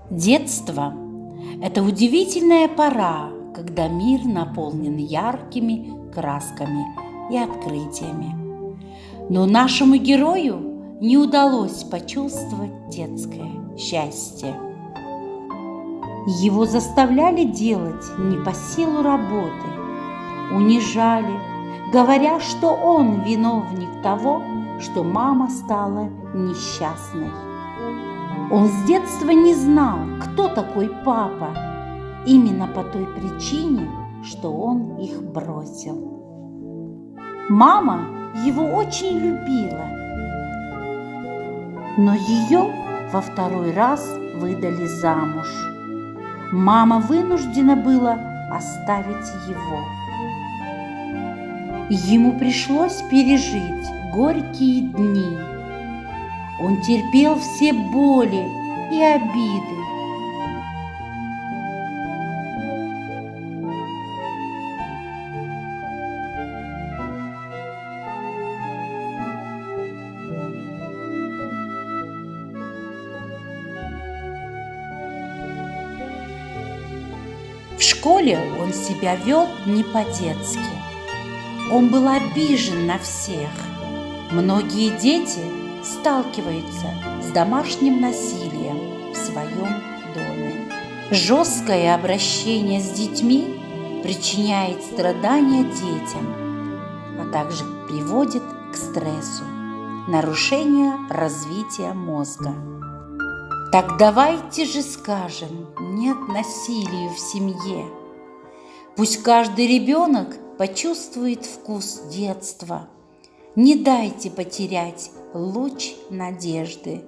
Детство – это удивительная пора, когда мир наполнен яркими красками и открытиями. Но нашему герою не удалось почувствовать детское счастье. Его заставляли делать не по силу работы, унижали, говоря, что он виновник того, что мама стала несчастной. Он с детства не знал, кто такой папа, именно по той причине, что он их бросил. Мама его очень любила, но ее во второй раз выдали замуж. Мама вынуждена была оставить его. Ему пришлось пережить горькие дни. Он терпел все боли и обиды. В школе он себя вел не по-детски. Он был обижен на всех. Многие дети сталкиваются с домашним насилием в своем доме. Жесткое обращение с детьми причиняет страдания детям, а также приводит к стрессу, нарушению развития мозга. Так давайте же скажем «нет насилию в семье». Пусть каждый ребенок почувствует вкус детства. Не дайте потерять луч надежды.